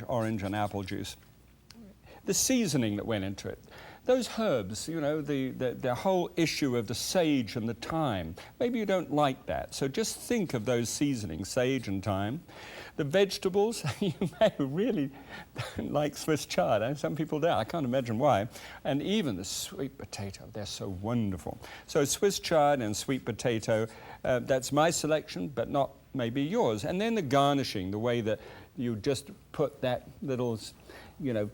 orange and apple juice. The seasoning that went into it. Those herbs, you know, the whole issue of the sage and the thyme, maybe you don't like that. So just think of those seasonings, sage and thyme. The vegetables, you may really don't like Swiss chard. Eh? Some people do. I can't imagine why. And even the sweet potato, they're so wonderful. So Swiss chard and sweet potato, that's my selection, but not maybe yours. And then the garnishing, the way that you just put that little, you know,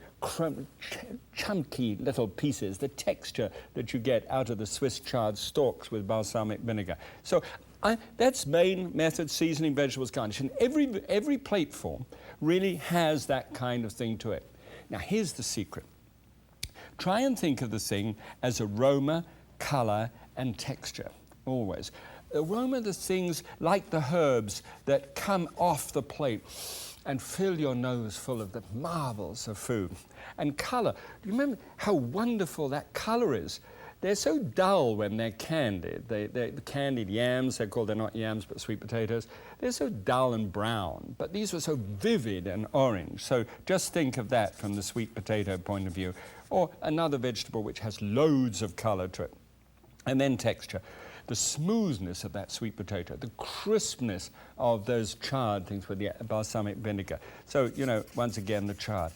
chunky little pieces, the texture that you get out of the Swiss chard stalks with balsamic vinegar. So that's main method, seasoning, vegetables, garnish. And every plate form really has that kind of thing to it. Now, here's the secret. Try and think of the thing as aroma, color, and texture, always. Aroma, the things like the herbs that come off the plate and fill your nose full of the marvels of food. And colour, do you remember how wonderful that colour is? They're so dull when they're candied. The candied yams, they're not yams but sweet potatoes, they're so dull and brown, but these were so vivid and orange. So just think of that from the sweet potato point of view. Or another vegetable which has loads of colour to it. And then texture. The smoothness of that sweet potato, the crispness of those charred things with the balsamic vinegar. So, you know, once again, the chard.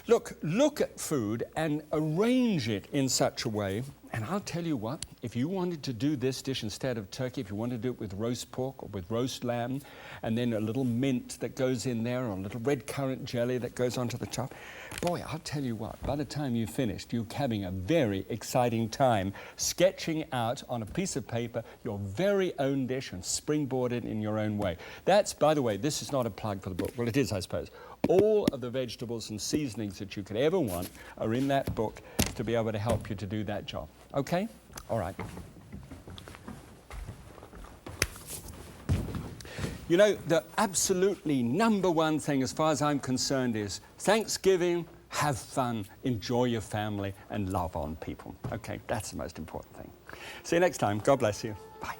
Look at food and arrange it in such a way, and I'll tell you what, if you wanted to do this dish instead of turkey, if you wanted to do it with roast pork or with roast lamb, and then a little mint that goes in there, or a little red currant jelly that goes onto the top, boy, I'll tell you what, by the time you've finished, you're having a very exciting time sketching out on a piece of paper your very own dish and springboard it in your own way. That's, by the way, this is not a plug for the book. Well, it is, I suppose. All of the vegetables and seasonings that you could ever want are in that book to be able to help you to do that job. Okay? All right. You know, the absolutely number one thing, as far as I'm concerned, is Thanksgiving, have fun, enjoy your family, and love on people. Okay, that's the most important thing. See you next time. God bless you. Bye.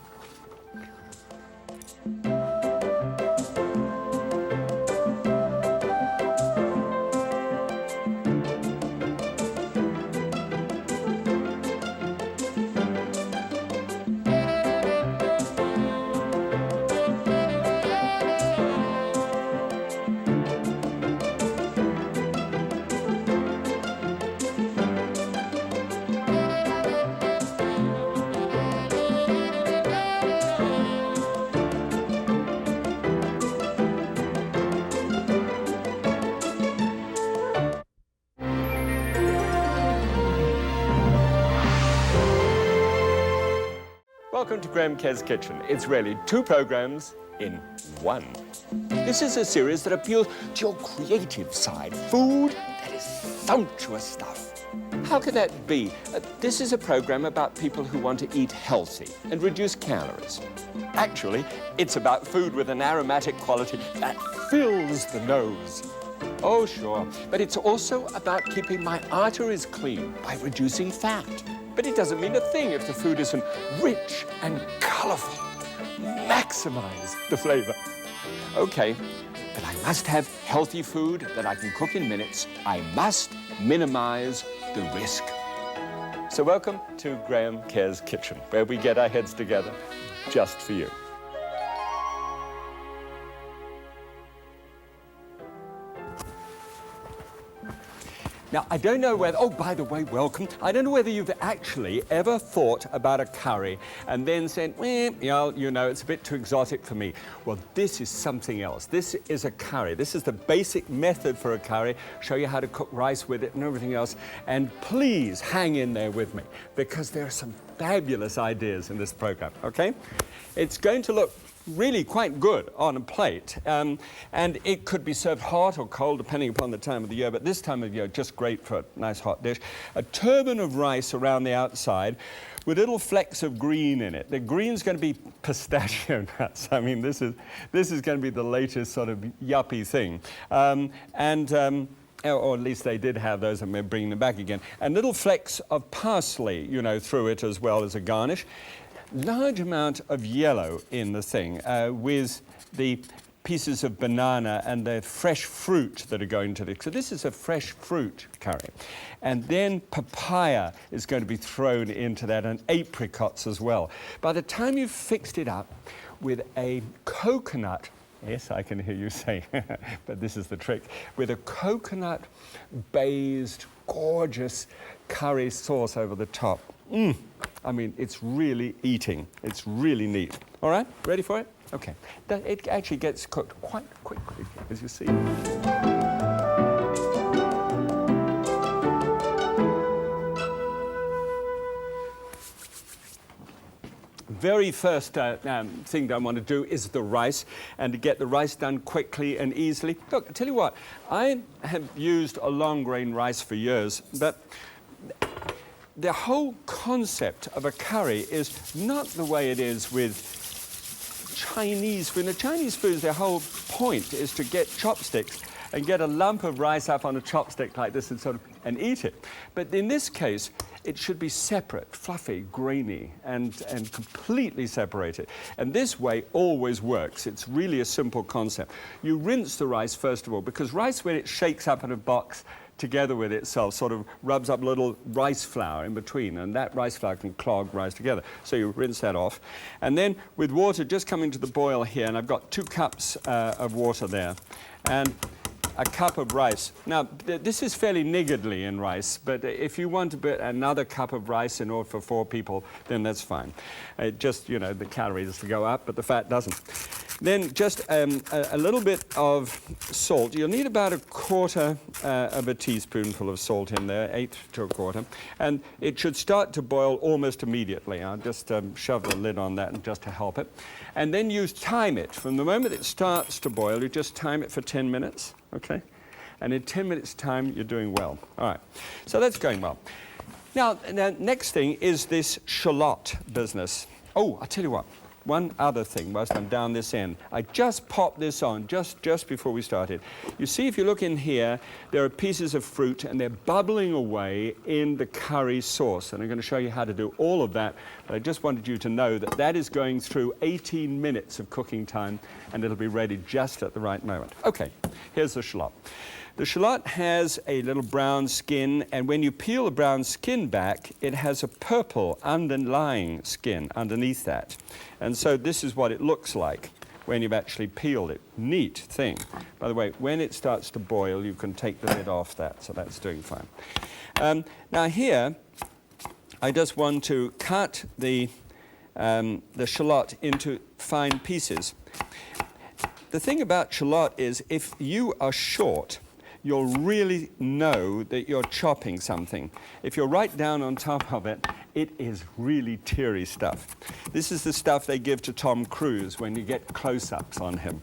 Welcome to Graham Kerr's Kitchen. It's really two programs in one. This is a series that appeals to your creative side. Food that is sumptuous stuff. How could that be? This is a program about people who want to eat healthy and reduce calories. Actually, it's about food with an aromatic quality that fills the nose. Oh, sure. But it's also about keeping my arteries clean by reducing fat. But it doesn't mean a thing if the food isn't rich and colorful. Maximize the flavor. Okay, but I must have healthy food that I can cook in minutes. I must minimize the risk. So welcome to Graham Kerr's Kitchen, where we get our heads together just for you. Now, I don't know whether, oh, by the way, welcome. I don't know whether you've actually ever thought about a curry and then said, well, you know, it's a bit too exotic for me. Well, this is something else. This is a curry. This is the basic method for a curry. Show you how to cook rice with it and everything else. And please hang in there with me, because there are some fabulous ideas in this program, okay? It's going to look really quite good on a plate, and it could be served hot or cold depending upon the time of the year, but this time of year just great for a nice hot dish. A turban of rice around the outside with little flecks of green in it. The green's going to be pistachio nuts. I mean, this is going to be the latest sort of yuppie thing, or at least they did have those, and we're bringing them back again. And little flecks of parsley, you know, through it as well as a garnish. Large amount of yellow in the thing, with the pieces of banana and the fresh fruit that are going to this. So this is a fresh fruit curry. And then papaya is going to be thrown into that, and apricots as well. By the time you've fixed it up with a coconut, yes, I can hear you say, but this is the trick, with a coconut-based, gorgeous curry sauce over the top. I mean, it's really eating. It's really neat. All right, ready for it? Okay. It actually gets cooked quite quickly, as you see. Very first thing that I want to do is the rice, and to get the rice done quickly and easily. Look, I tell you what, I have used a long grain rice for years, but the whole concept of a curry is not the way it is with Chinese food. In the Chinese foods, their whole point is to get chopsticks and get a lump of rice up on a chopstick like this and eat it. But in this case, it should be separate, fluffy, grainy, and completely separated. And this way always works. It's really a simple concept. You rinse the rice first of all, because rice, when it shakes up in a box together with itself, sort of rubs up a little rice flour in between, and that rice flour can clog rice together. So you rinse that off. And then with water just coming to the boil here, and I've got 2 cups of water there, and a cup of rice. Now, this is fairly niggardly in rice, but if you want another cup of rice in order for 4 people, then that's fine. Just, you know, the calories to go up, but the fat doesn't. Then just a little bit of salt. You'll need about 1/4 of a teaspoonful of salt in there, 1/8 to 1/4. And it should start to boil almost immediately. I'll just shove the lid on that just to help it. And then you time it. From the moment it starts to boil, you just time it for 10 minutes, okay? And in 10 minutes' time, you're doing well. All right, so that's going well. Now, next thing is this shallot business. Oh, I'll tell you what. One other thing, whilst I'm down this end, I just popped this on just before we started. You see, if you look in here, there are pieces of fruit, and they're bubbling away in the curry sauce. And I'm going to show you how to do all of that. But I just wanted you to know that that is going through 18 minutes of cooking time, and it'll be ready just at the right moment. Okay, here's the shallot. The shallot has a little brown skin, and when you peel the brown skin back, it has a purple underlying skin underneath that. And so this is what it looks like when you've actually peeled it. Neat thing. By the way, when it starts to boil, you can take the lid off that, so that's doing fine. Now here, I just want to cut the shallot into fine pieces. The thing about shallot is if you are short, you'll really know that you're chopping something. If you're right down on top of it, it is really teary stuff. This is the stuff they give to Tom Cruise when you get close-ups on him.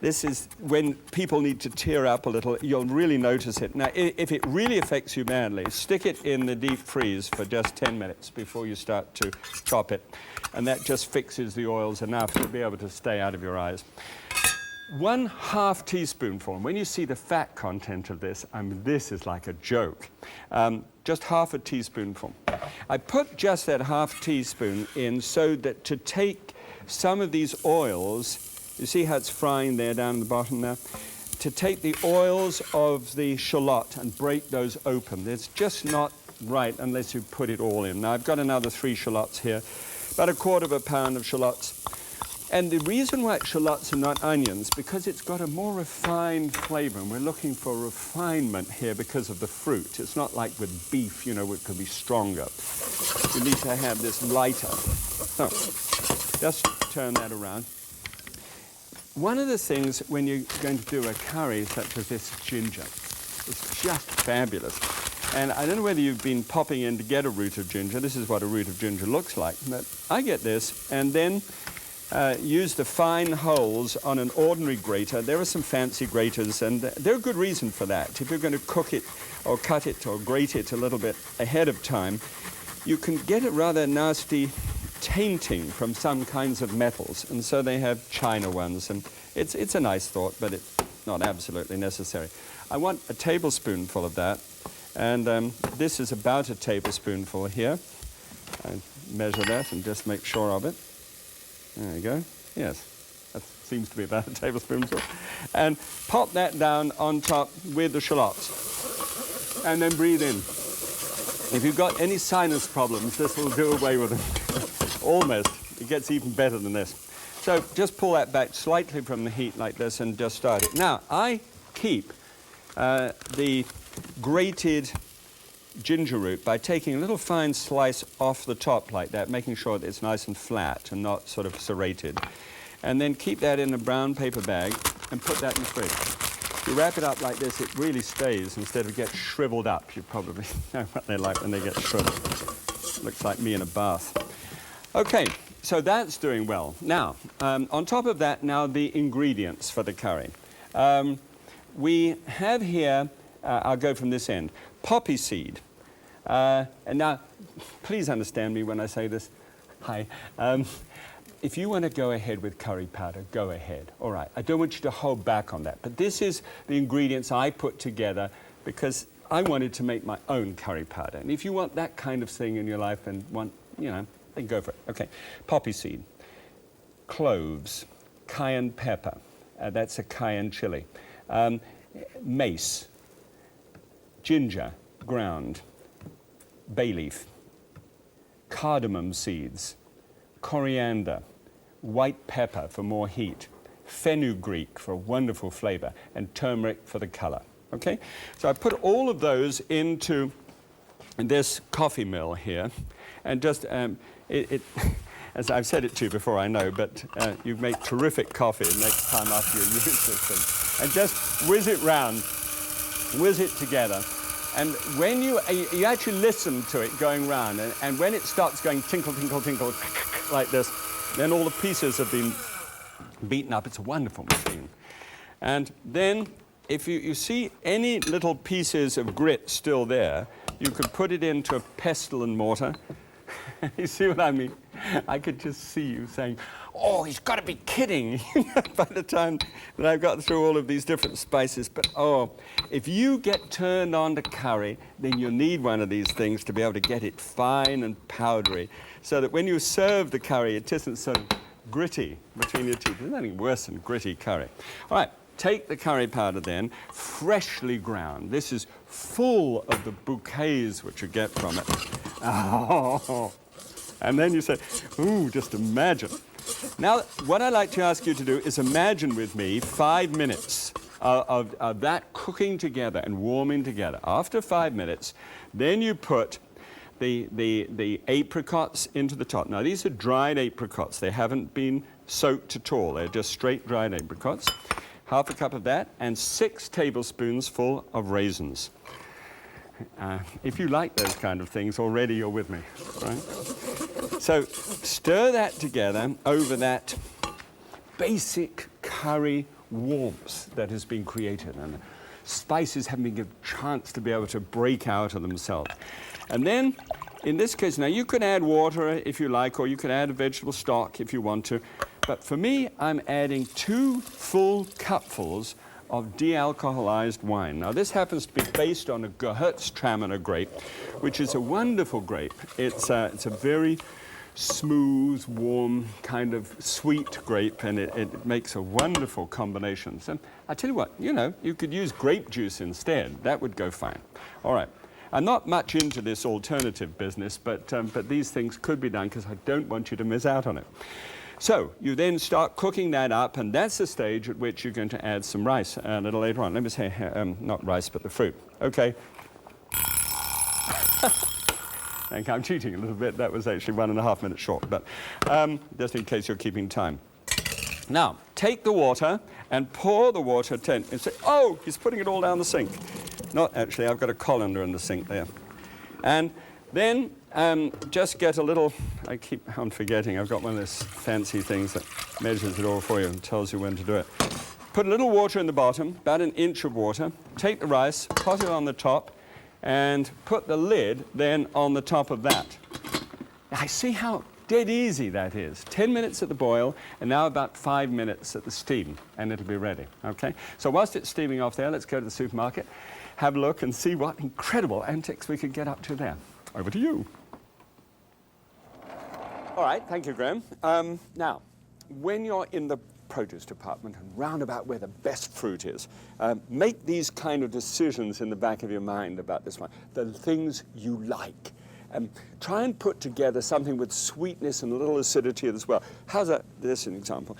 This is when people need to tear up a little, you'll really notice it. Now, if it really affects you badly, stick it in the deep freeze for just 10 minutes before you start to chop it. And that just fixes the oils enough to be able to stay out of your eyes. 1/2 teaspoonful, and when you see the fat content of this, I mean, this is like a joke. Just 1/2 teaspoonful. I put just that 1/2 teaspoon in so that to take some of these oils, you see how it's frying there down in the bottom there? To take the oils of the shallot and break those open. It's just not right unless you put it all in. Now, I've got another 3 shallots here, about 1/4 pound of shallots. And the reason why shallots are not onions, because it's got a more refined flavor, and we're looking for refinement here because of the fruit. It's not like with beef, you know, it could be stronger. You need to have this lighter. So, just turn that around. One of the things when you're going to do a curry such as this, ginger. It's just fabulous. And I don't know whether you've been popping in to get a root of ginger. This is what a root of ginger looks like. But I get this, and then use the fine holes on an ordinary grater. There are some fancy graters, and there are good reason for that. If you're going to cook it or cut it or grate it a little bit ahead of time, you can get a rather nasty tainting from some kinds of metals, and so they have china ones, and it's a nice thought, but it's not absolutely necessary. I want a tablespoonful of that, and this is about a tablespoonful here. I measure that and just make sure of it. There you go. Yes, that's seems to be about a tablespoonful, and pop that down on top with the shallots. And then breathe in. If you've got any sinus problems, this will do away with them. Almost. It gets even better than this. So just pull that back slightly from the heat like this and just start it. Now, I keep the grated ginger root by taking a little fine slice off the top like that, making sure that it's nice and flat and not sort of serrated. And then keep that in a brown paper bag and put that in the fridge. If you wrap it up like this, it really stays instead of get shriveled up. You probably know what they're like when they get shriveled. Looks like me in a bath. Okay, so that's doing well. Now, on top of that, now the ingredients for the curry. We have here, I'll go from this end, poppy seed. And now, please understand me when I say this. Hi. If you want to go ahead with curry powder, go ahead. All right. I don't want you to hold back on that. But this is the ingredients I put together because I wanted to make my own curry powder. And if you want that kind of thing in your life and want, you know, then go for it. Okay. Poppy seed, cloves, cayenne pepper. That's a cayenne chili. Mace, ginger, ground, bay leaf, cardamom seeds, coriander, white pepper for more heat, fenugreek for wonderful flavor, and turmeric for the color. Okay? So I put all of those into this coffee mill here, and just, as I've said it to you before, I know, but you make terrific coffee next time after you use this thing. And just whiz it round, whiz it together. And when you actually listen to it going round, and when it starts going tinkle, tinkle, tinkle, like this, then all the pieces have been beaten up. It's a wonderful machine. And then if you see any little pieces of grit still there, you could put it into a pestle and mortar. You see what I mean? I could just see you saying, oh, he's got to be kidding, by the time that I've got through all of these different spices. But, oh, if you get turned on to curry, then you'll need one of these things to be able to get it fine and powdery, so that when you serve the curry, it isn't so gritty between your teeth. There's nothing worse than gritty curry. All right, take the curry powder then, freshly ground. This is full of the bouquets which you get from it. Oh. And then you say, ooh, just imagine. Now, what I'd like to ask you to do is imagine with me 5 minutes of that cooking together and warming together. After 5 minutes, then you put the apricots into the top. Now, these are dried apricots. They haven't been soaked at all. They're just straight dried apricots. Half a cup of that, and 6 tablespoons full of raisins. If you like those kind of things, already you're with me, right? So stir that together over that basic curry warmth that has been created, and the spices haven't been given a chance to be able to break out of themselves. And then, in this case, now you could add water if you like, or you could add a vegetable stock if you want to. But for me, I'm adding 2 full cupfuls of de-alcoholized wine. Now, this happens to be based on a Gewürztraminer grape, which is a wonderful grape. It's a very smooth, warm, kind of sweet grape, and it makes a wonderful combination. So I tell you what, you know, you could use grape juice instead. That would go fine. All right. I'm not much into this alternative business, but these things could be done because I don't want you to miss out on it. So you then start cooking that up, and that's the stage at which you're going to add some rice a little later on. Let me say, not rice, but the fruit. Okay. I think I'm cheating a little bit. That was actually 1.5 minutes short, but just in case you're keeping time. Now, take the water and pour the water and say, oh, he's putting it all down the sink. Not actually, I've got a colander in the sink there. And then just get a little, I keep on forgetting, I've got one of those fancy things that measures it all for you and tells you when to do it. Put a little water in the bottom, about 1 inch of water. Take the rice, pot it on the top, and put the lid then on the top of that. I see how dead easy that is. 10 minutes at the boil, and now about 5 minutes at the steam, and it'll be ready, okay? So whilst it's steaming off there, let's go to the supermarket, have a look and see what incredible antics we could get up to there. Over to you. All right, thank you, Graham. Now, when you're in the produce department and round about where the best fruit is. Make these kind of decisions in the back of your mind about this one. The things you like. Try and put together something with sweetness and a little acidity as well. How's that? This is an example.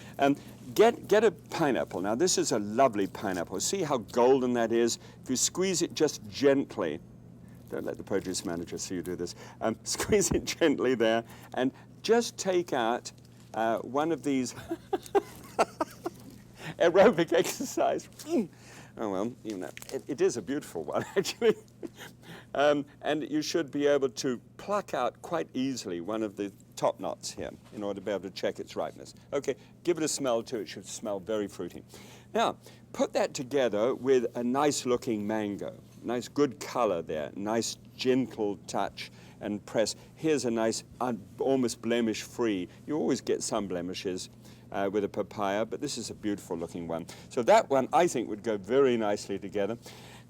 Get a pineapple. Now this is a lovely pineapple. See how golden that is? If you squeeze it just gently, don't let the produce manager see you do this. Squeeze it gently there and just take out one of these aerobic exercise. Oh well, you know, it is a beautiful one actually. And you should be able to pluck out quite easily one of the top knots here in order to be able to check its ripeness. Okay, give it a smell too. It should smell very fruity. Now, put that together with a nice looking mango. Nice good color there, nice gentle touch and press. Here's a nice almost blemish free. You always get some blemishes with a papaya, but this is a beautiful looking one. So that one I think would go very nicely together.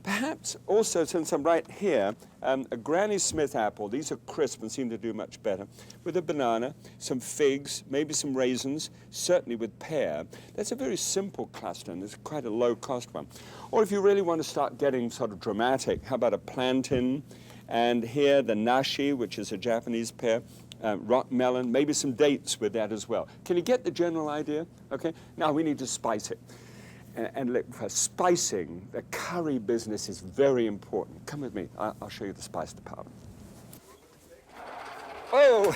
Perhaps also, since I'm right here, a Granny Smith apple. These are crisp and seem to do much better. With a banana, some figs, maybe some raisins, certainly with pear. That's a very simple cluster, and it's quite a low-cost one. Or if you really want to start getting sort of dramatic, how about a plantain? And here, the nashi, which is a Japanese pear. Rock melon, maybe some dates with that as well. Can you get the general idea? Okay, now we need to spice it. And look, for spicing, the curry business is very important. Come with me, I'll show you the spice department. Oh,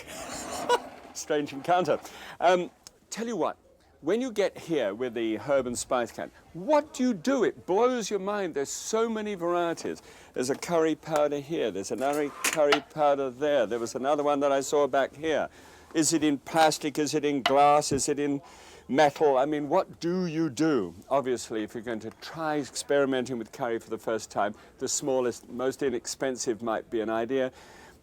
strange encounter. Tell you what, when you get here with the herb and spice can, what do you do? It blows your mind. There's so many varieties. There's a curry powder here. There's another curry powder there. There was another one that I saw back here. Is it in plastic? Is it in glass? Is it in metal? I mean, what do you do? Obviously, if you're going to try experimenting with curry for the first time, the smallest, most inexpensive might be an idea,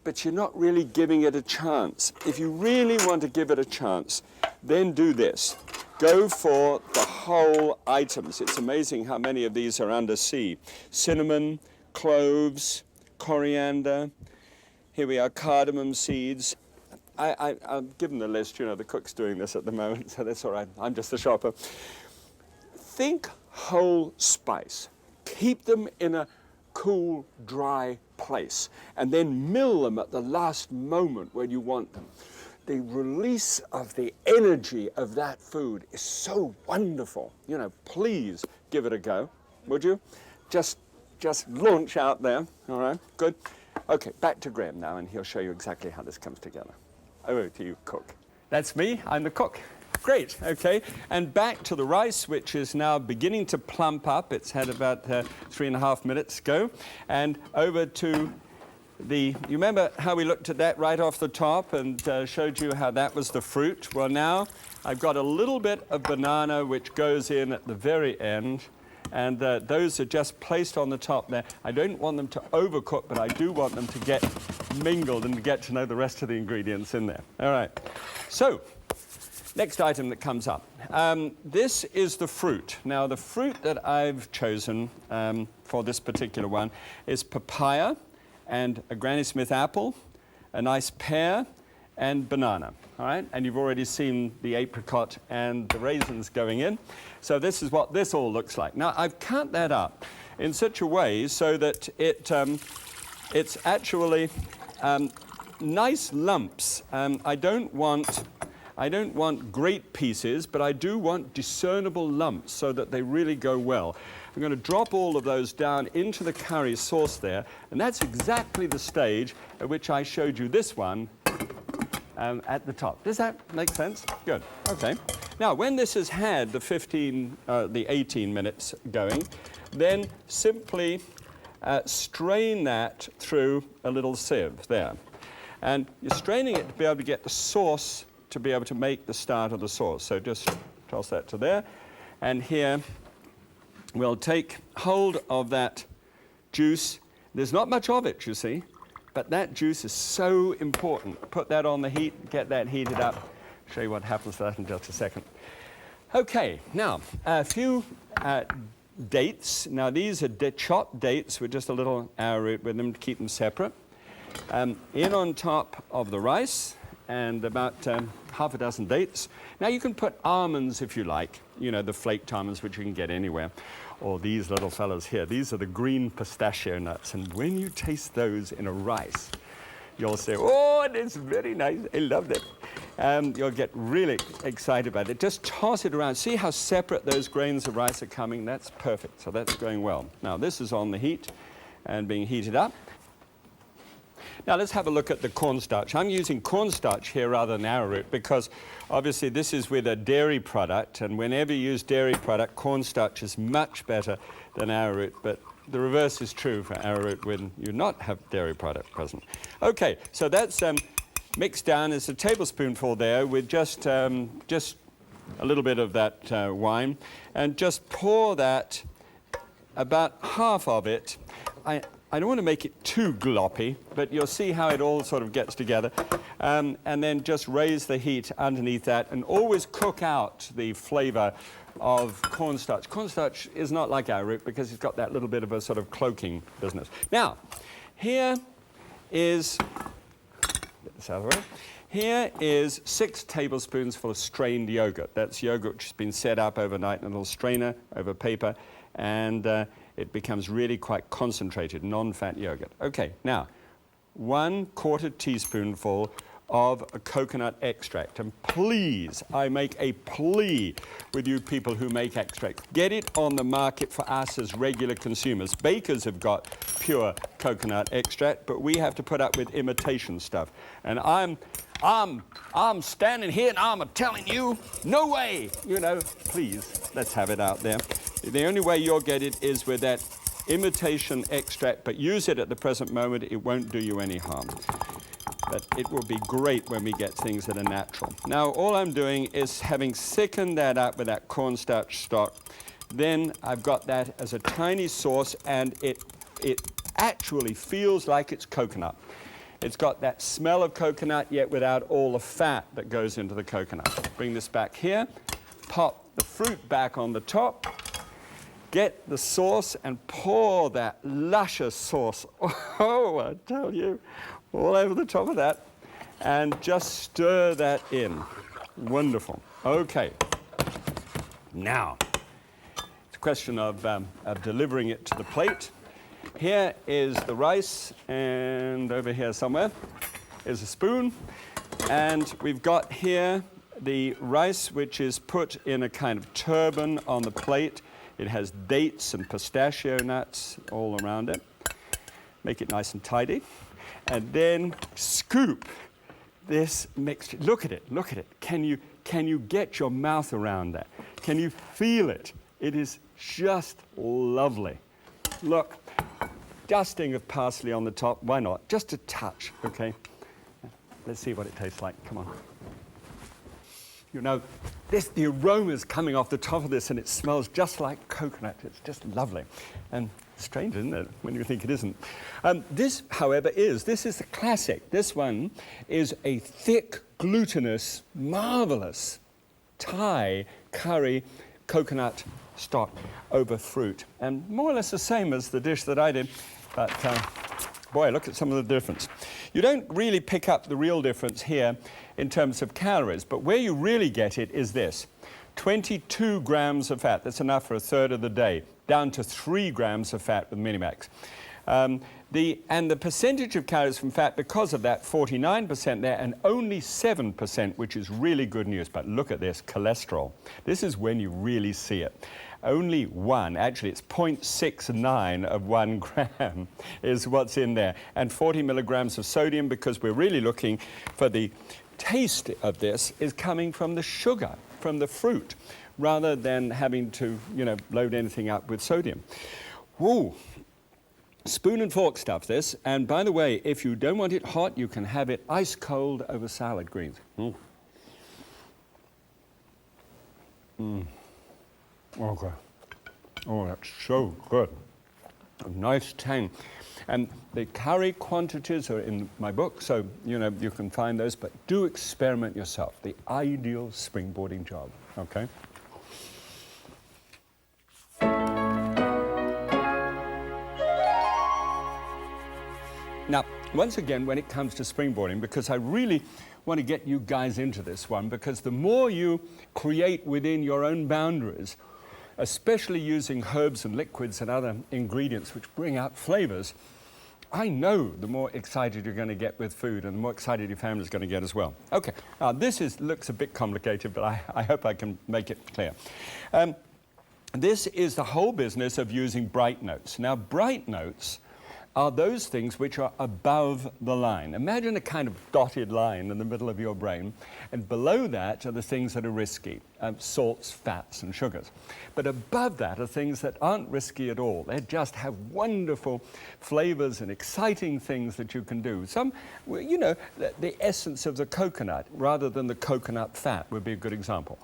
but you're not really giving it a chance. If you really want to give it a chance, then do this. Go for the whole items. It's amazing how many of these are under C. Cinnamon, cloves, coriander, here we are, cardamom seeds. I'll give them the list, you know, the cook's doing this at the moment, so that's all right. I'm just the shopper. Think whole spice. Keep them in a cool, dry place, and then mill them at the last moment when you want them. The release of the energy of that food is so wonderful. You know, please give it a go, would you? Just launch out there, all right? Good. Okay, back to Graham now, and he'll show you exactly how this comes together. Over to you, cook. That's me, I'm the cook. Great, okay. And back to the rice, which is now beginning to plump up. It's had about 3.5 minutes go. And over to you remember how we looked at that right off the top and showed you how that was the fruit? Well, now I've got a little bit of banana which goes in at the very end. And those are just placed on the top there. I don't want them to overcook, but I do want them to get mingled and to get to know the rest of the ingredients in there. All right. So, next item that comes up. This is the fruit. Now, the fruit that I've chosen for this particular one is papaya and a Granny Smith apple, a nice pear, and banana, all right? And you've already seen the apricot and the raisins going in. So this is what this all looks like. Now, I've cut that up in such a way so that it's actually nice lumps. I don't want great pieces, but I do want discernible lumps so that they really go well. I'm going to drop all of those down into the curry sauce there, and that's exactly the stage at which I showed you this one at the top. Does that make sense? Good. Okay. Now, when this has had the 18 minutes going, then simply strain that through a little sieve there. And you're straining it to be able to get the sauce, to be able to make the start of the sauce. So just toss that to there. And here we'll take hold of that juice. There's not much of it, you see. But that juice is so important. Put that on the heat, get that heated up. Show you what happens to that in just a second. Okay, now a few dates. Now these are chopped dates with just a little arrowroot with them to keep them separate. In on top of the rice, and about half a dozen dates. Now you can put almonds if you like, you know, the flaked almonds which you can get anywhere, or these little fellows here. These are the green pistachio nuts, and when you taste those in a rice, you'll say, oh, it's very nice, I love it. You'll get really excited about it. Just toss it around. See how separate those grains of rice are coming? That's perfect, so that's going well. Now this is on the heat and being heated up. Now let's have a look at the cornstarch. I'm using cornstarch here rather than arrowroot because obviously this is with a dairy product, and whenever you use dairy product, cornstarch is much better than arrowroot, but the reverse is true for arrowroot when you not have dairy product present. Okay, so that's mixed down. There's a tablespoonful there with just a little bit of that wine, and just pour that, about half of it. I don't want to make it too gloppy, but you'll see how it all sort of gets together. And then just raise the heat underneath that and always cook out the flavor of cornstarch. Cornstarch is not like arrowroot because it's got that little bit of a sort of cloaking business. Now, here is, get this out of the way. Here is 6 tablespoons full of strained yogurt. That's yogurt which has been set up overnight in a little strainer over paper, and it becomes really quite concentrated, non-fat yogurt. Okay, now, 1/4 teaspoonful of a coconut extract. And please, I make a plea with you people who make extract. Get it on the market for us as regular consumers. Bakers have got pure coconut extract, but we have to put up with imitation stuff. And I'm standing here and I'm telling you, no way, you know, please, let's have it out there. The only way you'll get it is with that imitation extract, but use it at the present moment. It won't do you any harm. But it will be great when we get things that are natural. Now, all I'm doing is having thickened that up with that cornstarch stock. Then I've got that as a tiny sauce, and it actually feels like it's coconut. It's got that smell of coconut, yet without all the fat that goes into the coconut. Bring this back here, pop the fruit back on the top, get the sauce and pour that luscious sauce, oh, I tell you, all over the top of that, and just stir that in. Wonderful. Okay. Now, it's a question of delivering it to the plate. Here is the rice, and over here somewhere is a spoon. And we've got here the rice, which is put in a kind of turban on the plate. It has dates and pistachio nuts all around it. Make it nice and tidy. And then scoop this mixture. Look at it, look at it. Can you get your mouth around that? Can you feel it? It is just lovely. Look, dusting of parsley on the top, why not? Just a touch, okay? Let's see what it tastes like, come on. You know, the aroma's coming off the top of this, and it smells just like coconut. It's just lovely. And strange, isn't it, when you think it isn't? This, however, this is the classic. This one is a thick, glutinous, marvelous Thai curry coconut stock over fruit. And more or less the same as the dish that I did, but boy, look at some of the difference. You don't really pick up the real difference here in terms of calories, but where you really get it is this. 22 grams of fat, that's enough for a third of the day, down to 3 grams of fat with Minimax. And the percentage of calories from fat, because of that, 49% there, and only 7%, which is really good news. But look at this, cholesterol. This is when you really see it. Only 1, actually it's 0.69 of 1 gram is what's in there. And 40 milligrams of sodium, because we're really looking for the taste of this is coming from the sugar, from the fruit, rather than having to, you know, load anything up with sodium. Woo! Spoon and fork stuff this, and by the way, if you don't want it hot, you can have it ice cold over salad greens. Mm. Mm. Okay. Oh, that's so good. A nice tang. And the curry quantities are in my book, so, you know, you can find those, but do experiment yourself. The ideal springboarding job, okay? Now, once again, when it comes to springboarding, because I really want to get you guys into this one, because the more you create within your own boundaries, especially using herbs and liquids and other ingredients which bring out flavors, I know the more excited you're going to get with food and the more excited your family's going to get as well. Okay, this looks a bit complicated, but I hope I can make it clear. This is the whole business of using bright notes. Now, bright notes are those things which are above the line. Imagine a kind of dotted line in the middle of your brain, and below that are the things that are risky, salts, fats, and sugars. But above that are things that aren't risky at all. They just have wonderful flavors and exciting things that you can do. Some, you know, the essence of the coconut rather than the coconut fat would be a good example.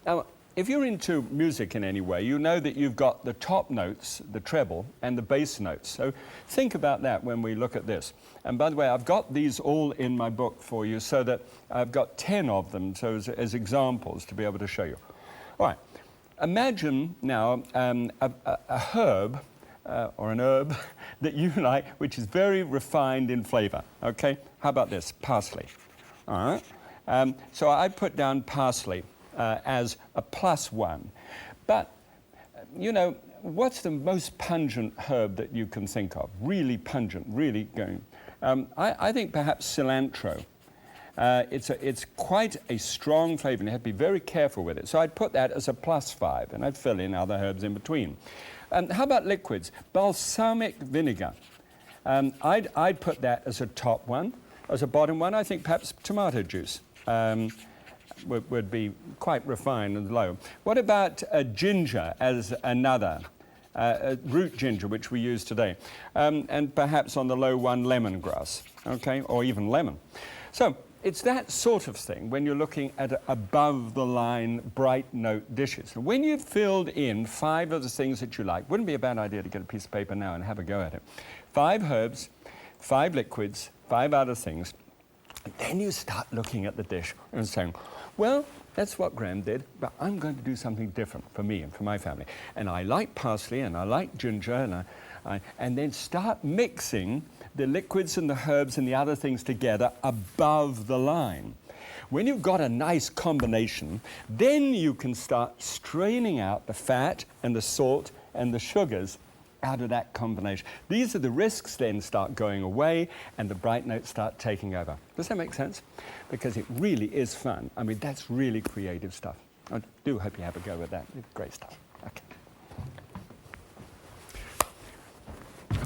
Now, if you're into music in any way, you know that you've got the top notes, the treble, and the bass notes. So think about that when we look at this. And by the way, I've got these all in my book for you so that I've got 10 of them so as examples to be able to show you. All right, imagine now a herb or an herb that you like, which is very refined in flavor, okay? How about this? Parsley. All right, so I put down parsley as a +1. But, you know, what's the most pungent herb that you can think of? Really pungent, really going. I think perhaps cilantro. It's quite a strong flavor, and you have to be very careful with it. So I'd put that as a +5, and I'd fill in other herbs in between. How about liquids? Balsamic vinegar. I'd put that as a top one. As a bottom one, I think perhaps tomato juice. Would be quite refined and low. What about ginger as another, root ginger, which we use today, and perhaps on the low one, lemongrass, okay, or even lemon. So it's that sort of thing when you're looking at above the line bright note dishes. When you've filled in 5 of the things that you like, wouldn't be a bad idea to get a piece of paper now and have a go at it. 5 herbs, 5 liquids, 5 other things. And then you start looking at the dish and saying, well, that's what Graham did, but I'm going to do something different for me and for my family. And I like parsley and I like ginger, and then start mixing the liquids and the herbs and the other things together above the line. When you've got a nice combination, then you can start straining out the fat and the salt and the sugars out of that combination. These are the risks then start going away and the bright notes start taking over. Does that make sense? Because it really is fun. I mean, that's really creative stuff. I do hope you have a go with that. It's great stuff. Okay.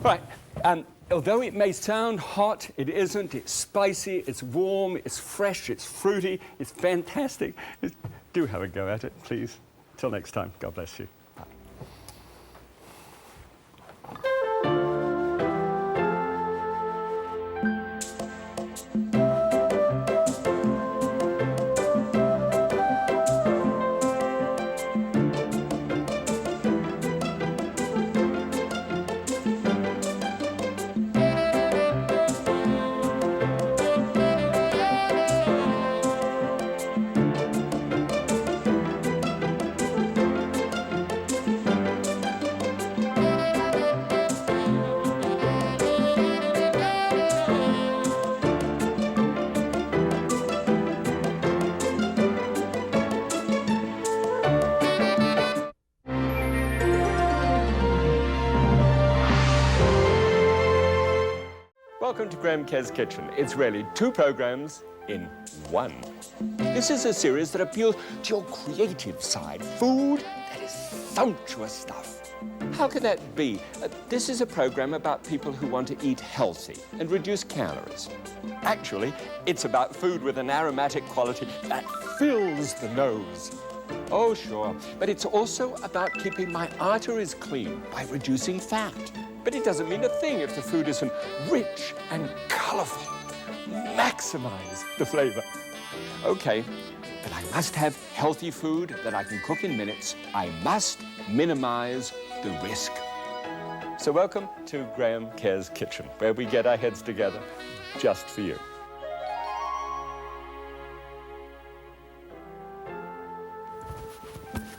Right. Although it may sound hot, it isn't. It's spicy, it's warm, it's fresh, it's fruity, it's fantastic. Do have a go at it, please. Till next time, God bless you. Welcome to Graham Kerr's Kitchen. It's really 2 programs in 1. This is a series that appeals to your creative side. Food that is sumptuous stuff. How could that be? This is a program about people who want to eat healthy and reduce calories. Actually, it's about food with an aromatic quality that fills the nose. Oh, sure. But it's also about keeping my arteries clean by reducing fat. But it doesn't mean a thing if the food isn't rich and colorful. Maximize the flavor. Okay, but I must have healthy food that I can cook in minutes. I must minimize the risk. So welcome to Graham Kerr's Kitchen, where we get our heads together just for you.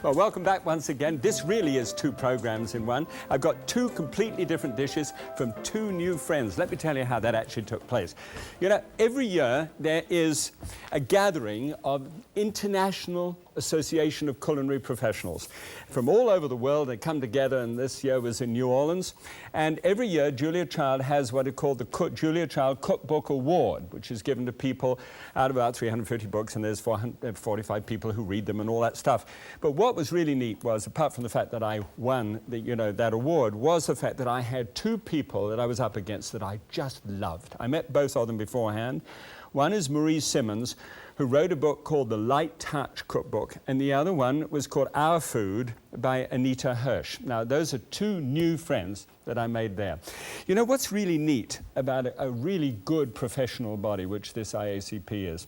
Well, welcome back once again. This really is two programs in one. I've got two completely different dishes from two new friends. Let me tell you how that actually took place. You know, every year there is a gathering of International Association of Culinary Professionals. From all over the world, they come together, and this year was in New Orleans. And every year, Julia Child has what is called the Julia Child Cookbook Award, which is given to people out of about 350 books, and there's 445 people who read them and all that stuff. But what was really neat was, apart from the fact that I won that award, was the fact that I had two people that I was up against that I just loved. I met both of them beforehand. One is Marie Simmons, who wrote a book called The Light Touch Cookbook, and the other one was called Our Food by Anita Hirsch. Now, those are two new friends that I made there. You know, what's really neat about a really good professional body, which this IACP is,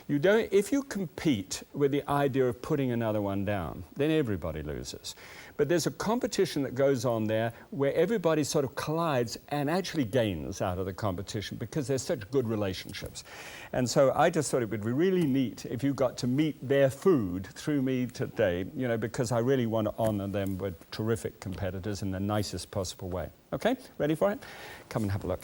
if you compete with the idea of putting another one down, then everybody loses. But there's a competition that goes on there where everybody sort of collides and actually gains out of the competition because there's such good relationships. And so I just thought it would be really neat if you got to meet their food through me today, you know, because I really want to honor them with terrific competitors in the nicest possible way. Okay, ready for it? Come and have a look.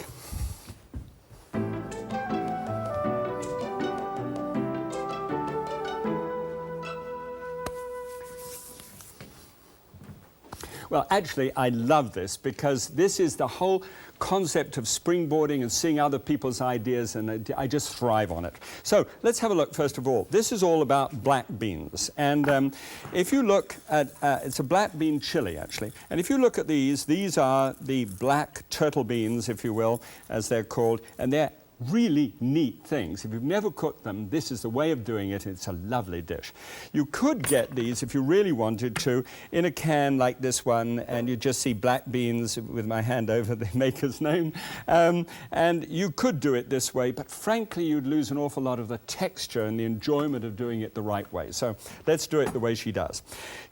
Well, actually, I love this because this is the whole concept of springboarding and seeing other people's ideas, and I just thrive on it. So let's have a look first of all. This is all about black beans. And if you look at, it's a black bean chili, actually. And if you look at these are the black turtle beans, if you will, as they're called, and they're really neat things. If you've never cooked them, this is the way of doing it. It's a lovely dish. You could get these, if you really wanted to, in a can like this one, and you just see black beans with my hand over the maker's name. And you could do it this way, but frankly, you'd lose an awful lot of the texture and the enjoyment of doing it the right way. So let's do it the way she does.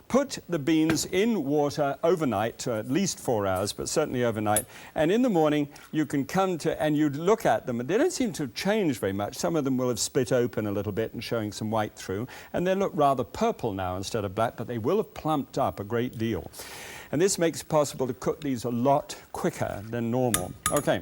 Put the beans in water overnight, at least 4 hours, but certainly overnight. And in the morning, you can come to, and you'd look at them, and they don't seem to have changed very much. Some of them will have split open a little bit and showing some white through. And they look rather purple now instead of black, but they will have plumped up a great deal. And this makes it possible to cook these a lot quicker than normal. Okay,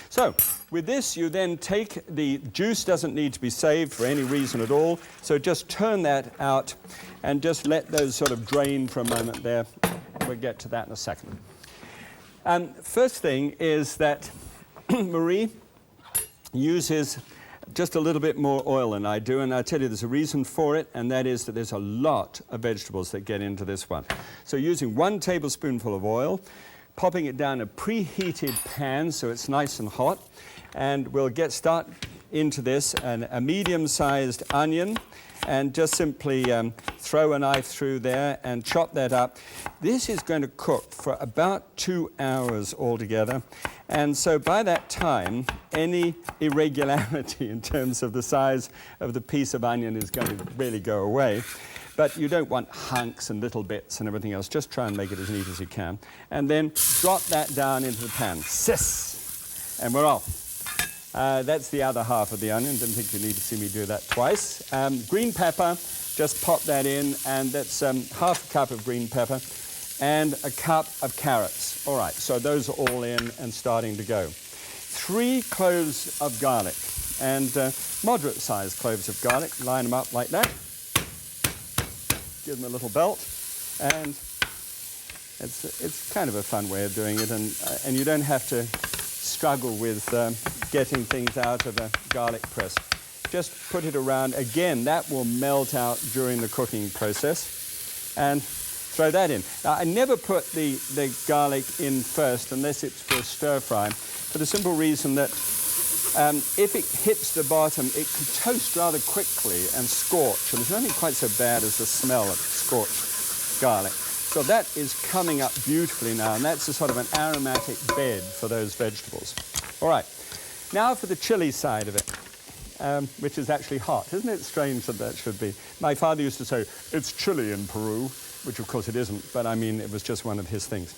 so with this, you then take the juice, doesn't need to be saved for any reason at all. So just turn that out and just let those sort of drain for a moment there. We'll get to that in a second. First thing is that Marie uses just a little bit more oil than I do, and I tell you there's a reason for it, and that is that there's a lot of vegetables that get into this one. So using 1 tablespoonful of oil, popping it down a preheated pan so it's nice and hot, and we'll start into this, a medium-sized onion, and just simply throw a knife through there and chop that up. This is going to cook for about 2 hours altogether. And so by that time, any irregularity in terms of the size of the piece of onion is going to really go away. But you don't want hunks and little bits and everything else. Just try and make it as neat as you can. And then drop that down into the pan. Sis! And we're off. That's the other half of the onion. Didn't think you need to see me do that twice. Green pepper, just pop that in, and that's half a cup of green pepper and a cup of carrots. All right, so those are all in and starting to go. 3 cloves of garlic, and moderate-sized cloves of garlic. Line them up like that. Give them a little belt, and it's kind of a fun way of doing it, and you don't have to struggle with getting things out of a garlic press. Just put it around. Again, that will melt out during the cooking process, and throw that in. Now, I never put the garlic in first unless it's for a stir fry, for the simple reason that if it hits the bottom, it can toast rather quickly and scorch, and there's nothing quite so bad as the smell of scorched garlic. So that is coming up beautifully now, and that's a sort of an aromatic bed for those vegetables. All right, now for the chili side of it, which is actually hot. Isn't it strange that that should be? My father used to say, it's chilly in Peru, which of course it isn't, but I mean, it was just one of his things.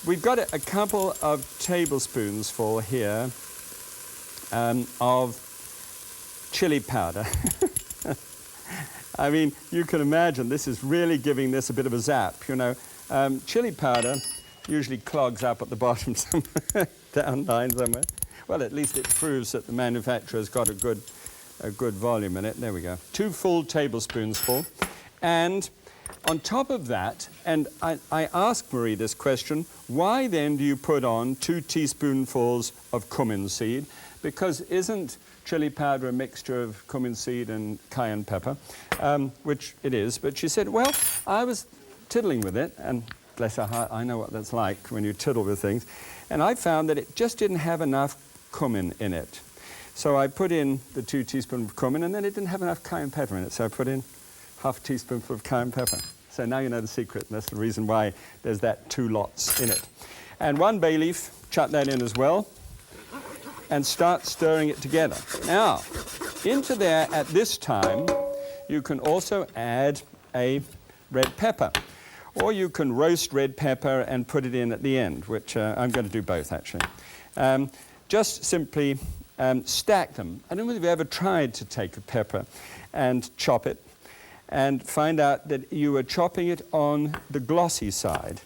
We've got a couple of tablespoons full here of chili powder. I mean, you can imagine this is really giving this a bit of a zap, you know. Chili powder usually clogs up at the bottom somewhere, down line somewhere. Well, at least it proves that the manufacturer's got a good volume in it. There we go. 2 full tablespoons full. And on top of that, and I asked Marie this question, why then do you put on 2 teaspoonfuls of cumin seed? Because isn't chili powder a mixture of cumin seed and cayenne pepper? Which it is. But she said, well, I was tiddling with it, and bless her heart, I know what that's like when you tiddle with things, and I found that it just didn't have enough cumin in it. So I put in the 2 teaspoons of cumin, and then it didn't have enough cayenne pepper in it, so I put in half a teaspoonful of cayenne pepper. So now you know the secret, and that's the reason why there's that 2 lots in it. And 1 bay leaf, chuck that in as well, and start stirring it together. Now, into there at this time, you can also add a red pepper, or you can roast red pepper and put it in at the end, which I'm going to do both actually. Just simply stack them. I don't know if you've ever tried to take a pepper and chop it and find out that you are chopping it on the glossy side,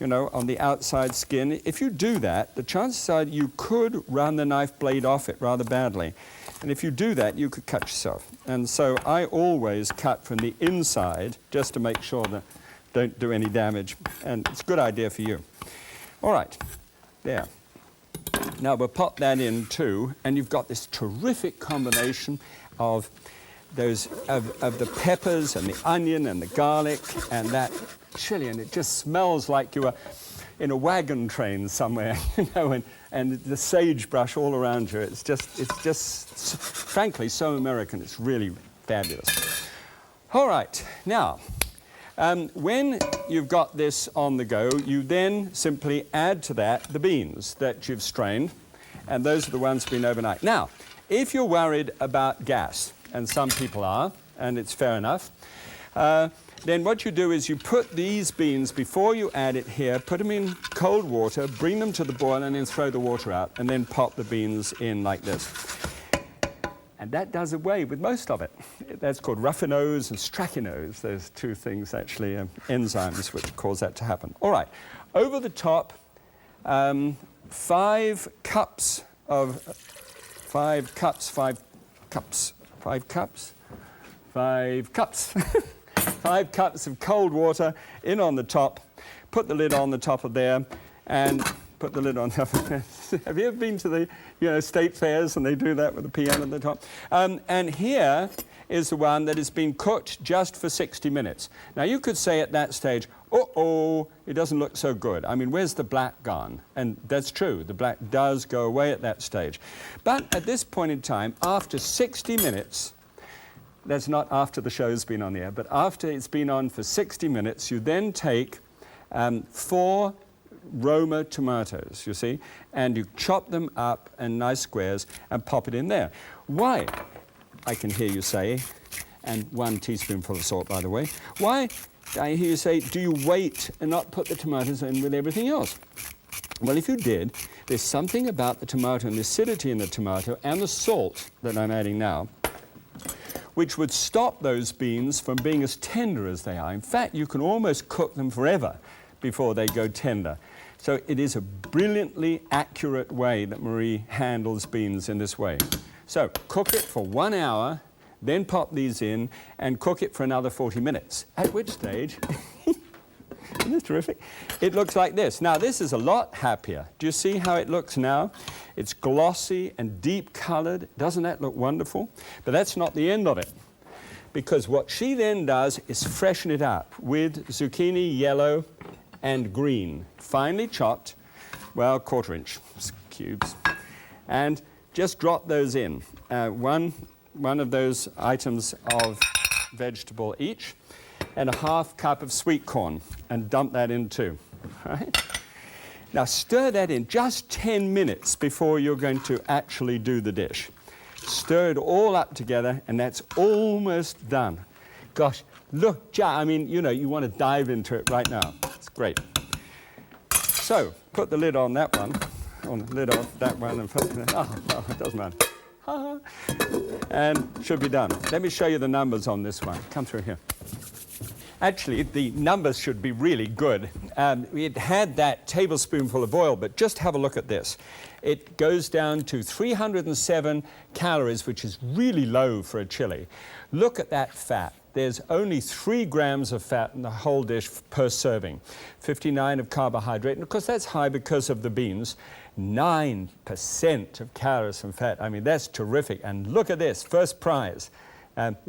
you know, on the outside skin. If you do that, the chances are you could run the knife blade off it rather badly. And if you do that, you could cut yourself. And so I always cut from the inside just to make sure that don't do any damage. And it's a good idea for you. All right, there. Now we'll pop that in too, and you've got this terrific combination of those of the peppers and the onion and the garlic and that chili, and it just smells like you are in a wagon train somewhere, you know, and the sagebrush all around you. It's just frankly so American. It's really fabulous. All right, now when you've got this on the go, you then simply add to that the beans that you've strained, and those are the ones been overnight. Now, if you're worried about gas, and some people are, and it's fair enough, then what you do is you put these beans, before you add it here, put them in cold water, bring them to the boil, and then throw the water out, and then pop the beans in like this. And that does away with most of it. That's called raffinose and strachinose. Those 2 things actually, enzymes which cause that to happen. All right, over the top, 5 cups of 5 cups of cold water in on the top. Put the lid on the top of there, and put the lid on top of there. Have you ever been to the state fairs and they do that with the piano at the top? And here is the one that has been cooked just for 60 minutes. Now you could say at that stage, uh-oh, it doesn't look so good. I mean, where's the black gone? And that's true, the black does go away at that stage. But at this point in time, after 60 minutes, that's not after the show's been on the air, but after it's been on for 60 minutes, you then take 4 Roma tomatoes, you see, and you chop them up in nice squares and pop it in there. Why, I can hear you say, and 1 teaspoonful of salt, by the way, why, I hear you say, do you wait and not put the tomatoes in with everything else? Well, if you did, there's something about the tomato and the acidity in the tomato and the salt that I'm adding now, which would stop those beans from being as tender as they are. In fact, you can almost cook them forever before they go tender. So it is a brilliantly accurate way that Marie handles beans in this way. So cook it for 1 hour, then pop these in and cook it for another 40 minutes, at which stage, isn't this terrific? It looks like this. Now this is a lot happier. Do you see how it looks now? It's glossy and deep colored. Doesn't that look wonderful? But that's not the end of it, because what she then does is freshen it up with zucchini yellow and green, finely chopped, well, 1/4 inch cubes, and just drop those in, one of those items of vegetable each, and a 1/2 cup of sweet corn, and dump that in too. Right? Now stir that in just 10 minutes before you're going to actually do the dish. Stir it all up together, and that's almost done. Gosh, look, I mean, you want to dive into it right now. It's great. So, put the lid on that one, on the lid off that one, and put it, oh, it doesn't matter. And should be done. Let me show you the numbers on this one. Come through here. Actually, the numbers should be really good. It had that tablespoonful of oil, but just have a look at this. It goes down to 307 calories, which is really low for a chili. Look at that fat. There's only 3 grams of fat in the whole dish per serving. 59 of carbohydrate, and of course that's high because of the beans. 9% of calories from fat. I mean, that's terrific. And look at this, first prize.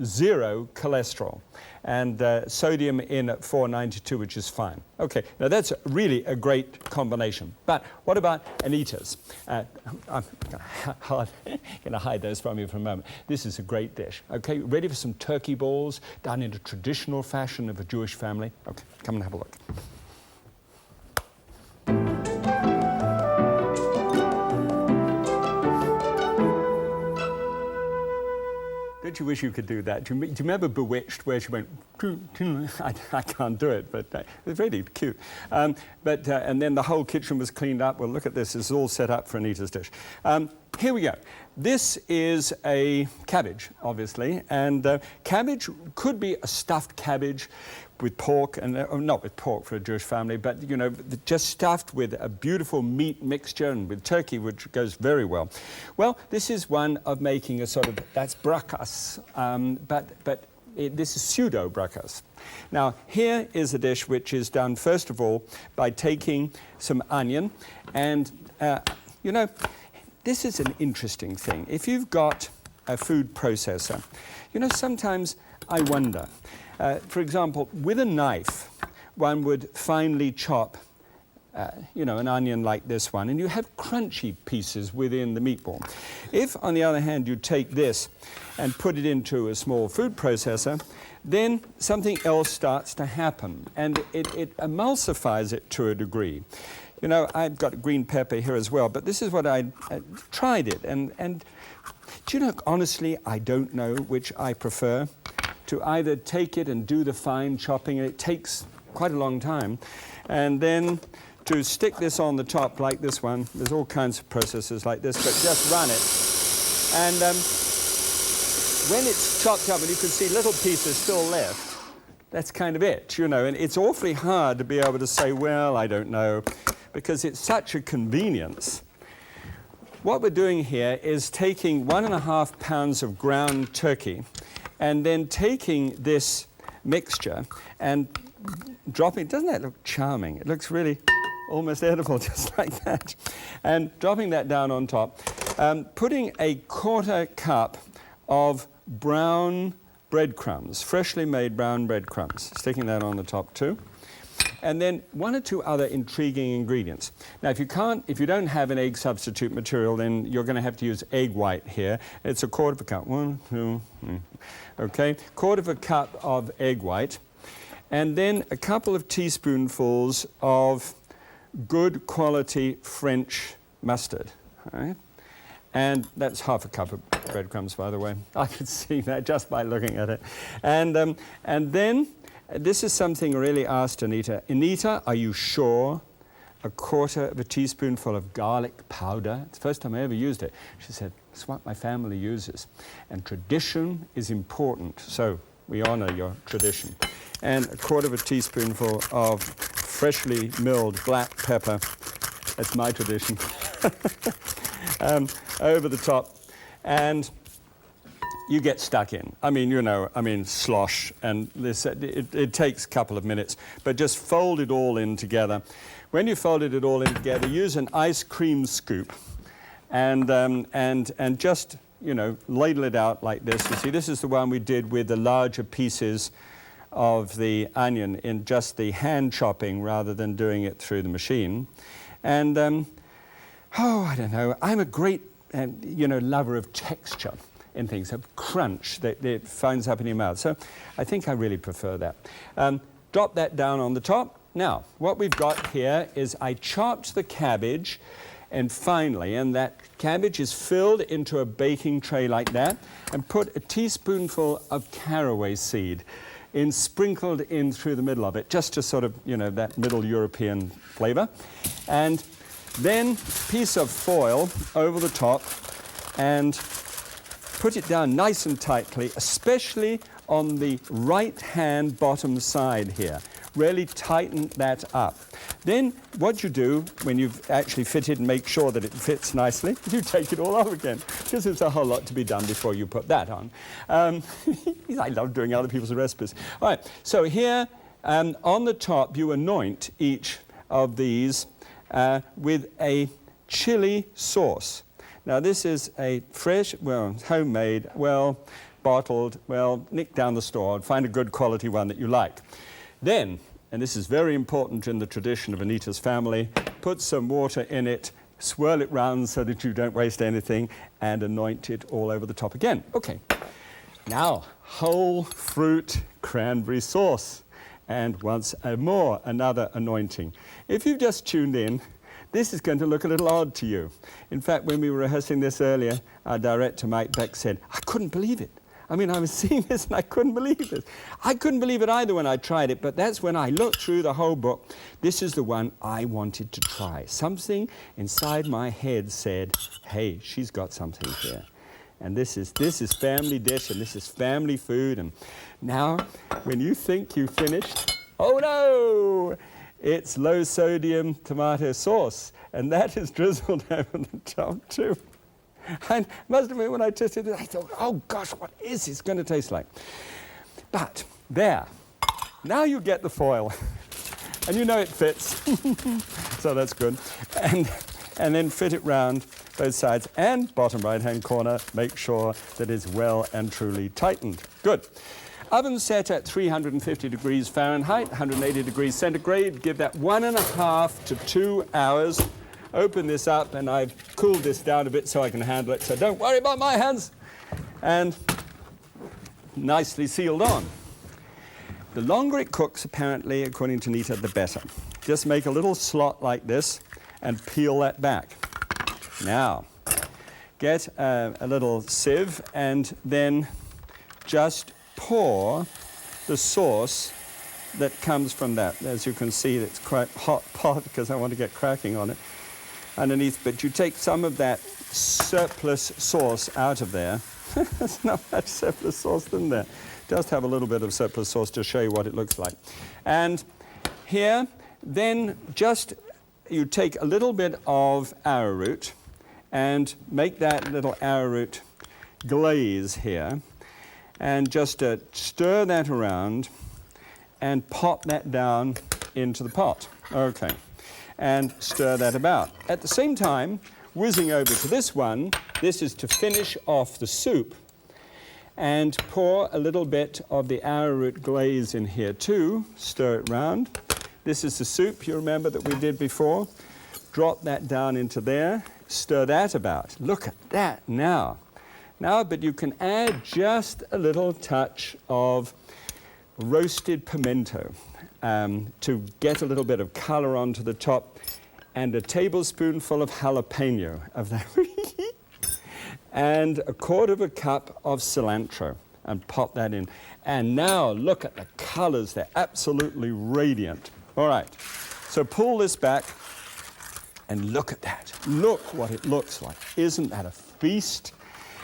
0 cholesterol, and sodium in at 492, which is fine. Okay, now that's really a great combination. But what about Anita's? I'm going to hide those from you for a moment. This is a great dish. Okay, ready for some turkey balls done in a traditional fashion of a Jewish family? Okay, come and have a look. Don't you wish you could do that? Do you remember Bewitched, where she went, I can't do it, but it's really cute. And then the whole kitchen was cleaned up. Well, look at this. It's all set up for Anita's dish. Here we go. This is a cabbage, obviously, and cabbage could be a stuffed cabbage with pork, and not with pork for a Jewish family, but you know, just stuffed with a beautiful meat mixture and with turkey, which goes very well. Well, this is one of making a sort of, that's brakas, but this is pseudo brakas. Now, here is a dish which is done first of all by taking some onion, and you know, this is an interesting thing. If you've got a food processor, you know, sometimes I wonder. For example, with a knife, one would finely chop, you know, an onion like this one, and you have crunchy pieces within the meatball. If, on the other hand, you take this and put it into a small food processor, then something else starts to happen, and it emulsifies it to a degree. You know, I've got green pepper here as well, but this is what I tried it, and do you know, honestly, I don't know which I prefer. To either take it and do the fine chopping, it takes quite a long time, and then to stick this on the top like this one. There's all kinds of processes like this, but just run it. And when it's chopped up and you can see little pieces still left, that's kind of it, you know, and it's awfully hard to be able to say, well, I don't know, because it's such a convenience. What we're doing here is taking 1.5 pounds of ground turkey, and then taking this mixture and dropping, doesn't that look charming? It looks really almost edible, just like that. And dropping that down on top, putting a 1/4 cup of brown breadcrumbs, freshly made brown breadcrumbs, sticking that on the top too. And then 1 or 2 other intriguing ingredients. Now, if you don't have an egg substitute material, then you're going to have to use egg white here. It's a 1/4 cup. 1, 2, 3. Okay, 1/4 cup of egg white, and then a couple of teaspoonfuls of good quality French mustard. All right? And that's 1/2 cup of breadcrumbs, by the way. I could see that just by looking at it. And then this is something I really asked Anita. Anita, are you sure? 1/4 teaspoonful of garlic powder. It's the first time I ever used it. She said, it's what my family uses. And tradition is important, so we honor your tradition. And 1/4 teaspoonful of freshly milled black pepper. That's my tradition. Over the top. And you get stuck in. I mean, you know, slosh, and this, it takes a couple of minutes, but just fold it all in together. When you folded it all in together, use an ice cream scoop, and just, you know, ladle it out like this. You see, this is the one we did with the larger pieces of the onion in just the hand chopping rather than doing it through the machine. And, I don't know, I'm a great, you know, lover of texture in things, of crunch that it finds up in your mouth. So I think I really prefer that. Drop that down on the top. Now, what we've got here is I chopped the cabbage, and finally, and that cabbage is filled into a baking tray like that, and put a teaspoonful of caraway seed sprinkled in through the middle of it, just to sort of, you know, that Middle European flavor. And then piece of foil over the top, and put it down nice and tightly, especially on the right-hand bottom side here. Really tighten that up. Then what you do when you've actually fitted and make sure that it fits nicely, you take it all off again, because there's a whole lot to be done before you put that on. I love doing other people's recipes. All right, so here on the top you anoint each of these with a chili sauce. Now this is a fresh, well, homemade, well, bottled, well, nick down the store and find a good quality one that you like. Then, and this is very important in the tradition of Anita's family, put some water in it, swirl it round so that you don't waste anything, and anoint it all over the top again. Okay, now whole fruit cranberry sauce. And once more, another anointing. If you've just tuned in, this is going to look a little odd to you. In fact, when we were rehearsing this earlier, our director, Mike Beck, said, I couldn't believe it. I mean, I was seeing this and I couldn't believe it. I couldn't believe it either when I tried it, but that's when I looked through the whole book. This is the one I wanted to try. Something inside my head said, hey, she's got something here. And this is family dish, and this is family food. And now, when you think you've finished, oh no! It's low-sodium tomato sauce, and that is drizzled over the top too. And must admit, when I tasted it, I thought, oh gosh, what is this going to taste like? But there, now you get the foil, and you know it fits, so that's good. And then fit it round both sides, and bottom right-hand corner, make sure that it's well and truly tightened. Good. Oven set at 350 degrees Fahrenheit, 180 degrees centigrade. Give that 1.5 to 2 hours. Open this up, and I've cooled this down a bit so I can handle it, so don't worry about my hands. And nicely sealed on. The longer it cooks, apparently, according to Nita, the better. Just make a little slot like this and peel that back. Now, get a little sieve and then just pour the sauce that comes from that. As you can see, it's quite hot pot because I want to get cracking on it underneath, but you take some of that surplus sauce out of there. There's not much surplus sauce in there. Just have a little bit of surplus sauce to show you what it looks like. And here, then just you take a little bit of arrowroot and make that little arrowroot glaze here, and just stir that around and pop that down into the pot. Okay, and stir that about. At the same time, whizzing over to this one, this is to finish off the soup, and pour a little bit of the arrowroot glaze in here too, stir it round. This is the soup, you remember, that we did before. Drop that down into there, stir that about. Look at that now. Now, but you can add just a little touch of roasted pimento to get a little bit of color onto the top, and a tablespoonful of jalapeno of that. And 1/4 cup of cilantro, and pop that in. And now look at the colors, they're absolutely radiant. All right, so pull this back and look at that. Look what it looks like. Isn't that a feast?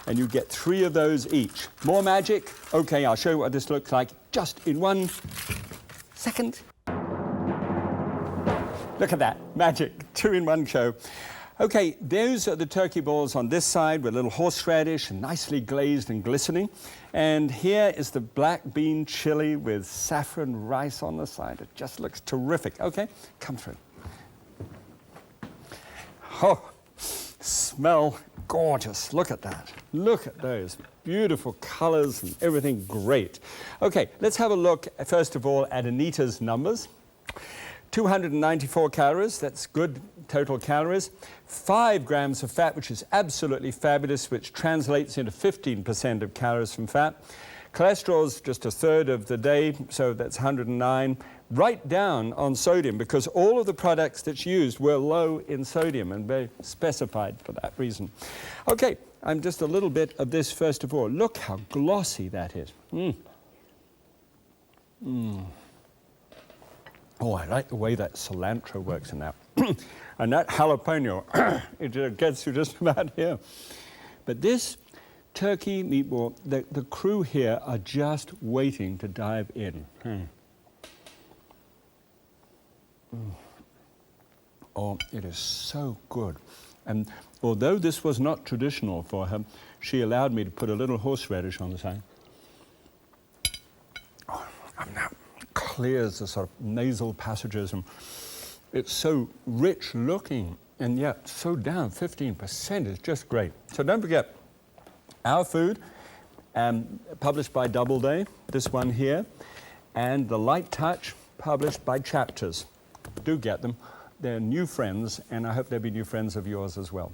And you get 3 of those each. More magic? Okay, I'll show you what this looks like just in 1 second. Look at that, magic, 2 in 1 show. Okay, those are the turkey balls on this side with a little horseradish and nicely glazed and glistening. And here is the black bean chili with saffron rice on the side. It just looks terrific. Okay, come through. Oh, smell gorgeous. Look at that. Look at those beautiful colors and everything great. Okay, let's have a look, first of all, at Anita's numbers. 294 calories, that's good total calories. 5 grams of fat, which is absolutely fabulous, which translates into 15% of calories from fat. Cholesterol's just 1/3 of the day, so that's 109. Right down on sodium, because all of the products that's used were low in sodium and very specified for that reason. Okay, I'm just a little bit of this first of all. Look how glossy that is. Oh, I like the way that cilantro works in that. And that jalapeno, it gets you just about here. But this turkey, meatball. The crew here are just waiting to dive in. Oh, it is so good. And although this was not traditional for her, she allowed me to put a little horseradish on the side. Oh, and that clears the sort of nasal passages, and it's so rich looking, and yet so down, 15% is just great. So don't forget, our food, published by Doubleday, this one here, and The Light Touch, published by Chapters. Do get them. They're new friends, and I hope they'll be new friends of yours as well.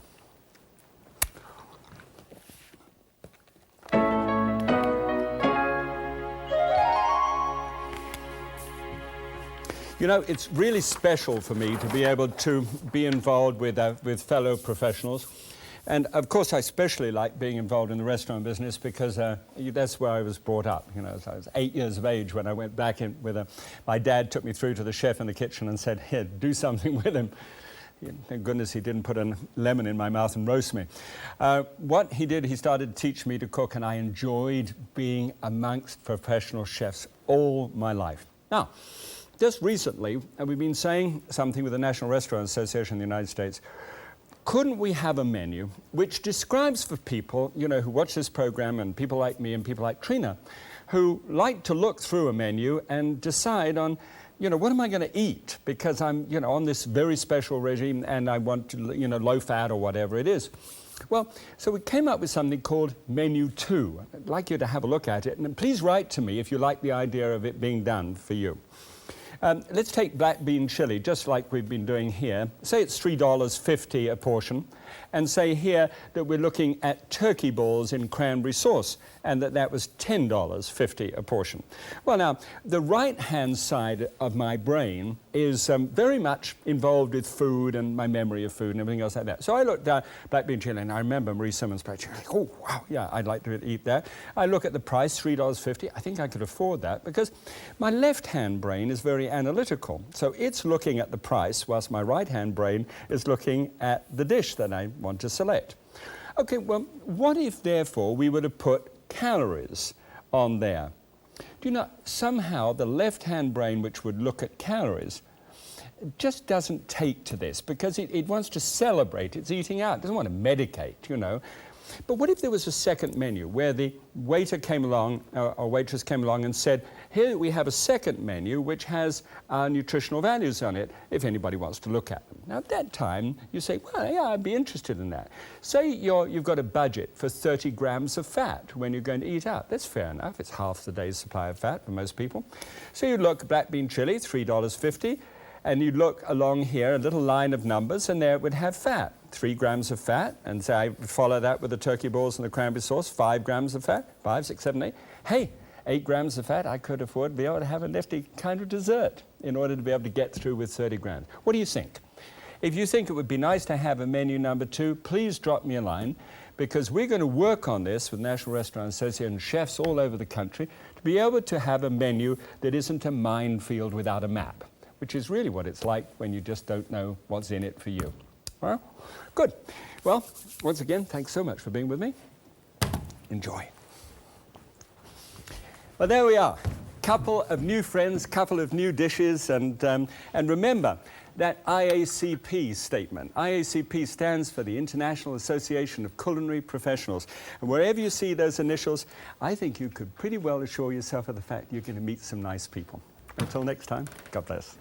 You know, it's really special for me to be able to be involved with fellow professionals. And of course, I especially like being involved in the restaurant business because that's where I was brought up. You know, so I was 8 years of age when I went back in with my dad took me through to the chef in the kitchen and said, "Here, do something with him." Thank goodness he didn't put a lemon in my mouth and roast me. What he did, he started to teach me to cook, and I enjoyed being amongst professional chefs all my life. Now, just recently, we've been saying something with the National Restaurant Association in the United States. Couldn't we have a menu which describes for people, you know, who watch this program, and people like me and people like Trina, who like to look through a menu and decide on, you know, what am I going to eat? Because I'm, you know, on this very special regime and I want to, you know, low fat or whatever it is. Well, so we came up with something called Menu 2. I'd like you to have a look at it, and please write to me if you like the idea of it being done for you. Let's take black bean chili, just like we've been doing here. Say it's $3.50 a portion, and say here that we're looking at turkey balls in cranberry sauce, and that was $10.50 a portion. Well, now, the right-hand side of my brain is very much involved with food and my memory of food and everything else like that. So I looked down black bean chili, and I remember Marie Simmons' plate. Like, oh, wow, yeah, I'd like to eat that. I look at the price, $3.50. I think I could afford that because my left-hand brain is very analytical. So it's looking at the price, whilst my right-hand brain is looking at the dish that I want to select. Okay, well, what if, therefore, we were to put calories on there? Do you know, somehow the left-hand brain, which would look at calories, just doesn't take to this because it wants to celebrate its eating out. It doesn't want to medicate, you know. But what if there was a second menu where the waiter came along, or waitress came along and said, here we have a second menu which has nutritional values on it, if anybody wants to look at them. Now, at that time, you say, well, yeah, I'd be interested in that. Say you've got a budget for 30 grams of fat when you're going to eat out. That's fair enough. It's half the day's supply of fat for most people. So you look, black bean chili, $3.50. And you look along here, a little line of numbers, and there it would have fat. 3 grams of fat, and say I follow that with the turkey balls and the cranberry sauce, 5 grams of fat, 5, 6, 7, 8. Hey, 8 grams of fat, I could afford to be able to have a nifty kind of dessert in order to be able to get through with 30 grams. What do you think? If you think it would be nice to have a menu number 2, please drop me a line, because we're going to work on this with National Restaurant Association and chefs all over the country to be able to have a menu that isn't a minefield without a map, which is really what it's like when you just don't know what's in it for you. Well, good. Well, once again, thanks so much for being with me. Enjoy. Well, there we are. Couple of new friends, couple of new dishes, and remember that IACP statement. IACP stands for the International Association of Culinary Professionals. And wherever you see those initials, I think you could pretty well assure yourself of the fact you're going to meet some nice people. Until next time, God bless.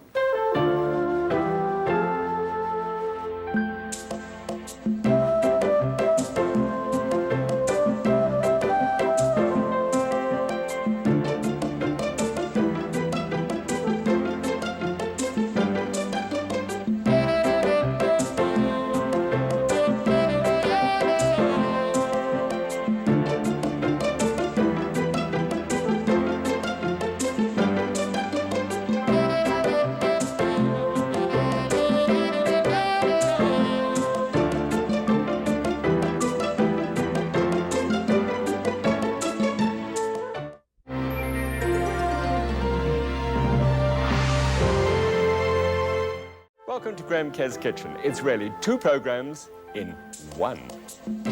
Welcome to Graham Kerr's Kitchen. It's really 2 programs in 1.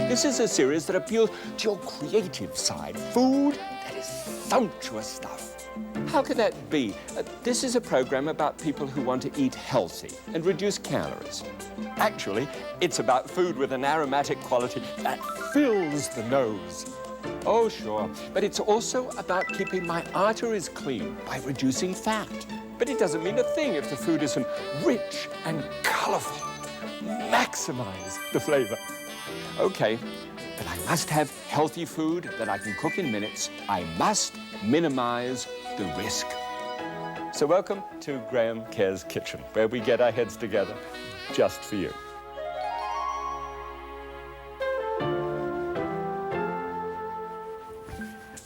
This is a series that appeals to your creative side. Food that is sumptuous stuff. How could that be? This is a program about people who want to eat healthy and reduce calories. Actually, it's about food with an aromatic quality that fills the nose. Oh, sure. But it's also about keeping my arteries clean by reducing fat. But it doesn't mean a thing if the food isn't rich and colorful. Maximize the flavor. Okay, but I must have healthy food that I can cook in minutes. I must minimize the risk. So welcome to Graham Care's Kitchen, where we get our heads together just for you.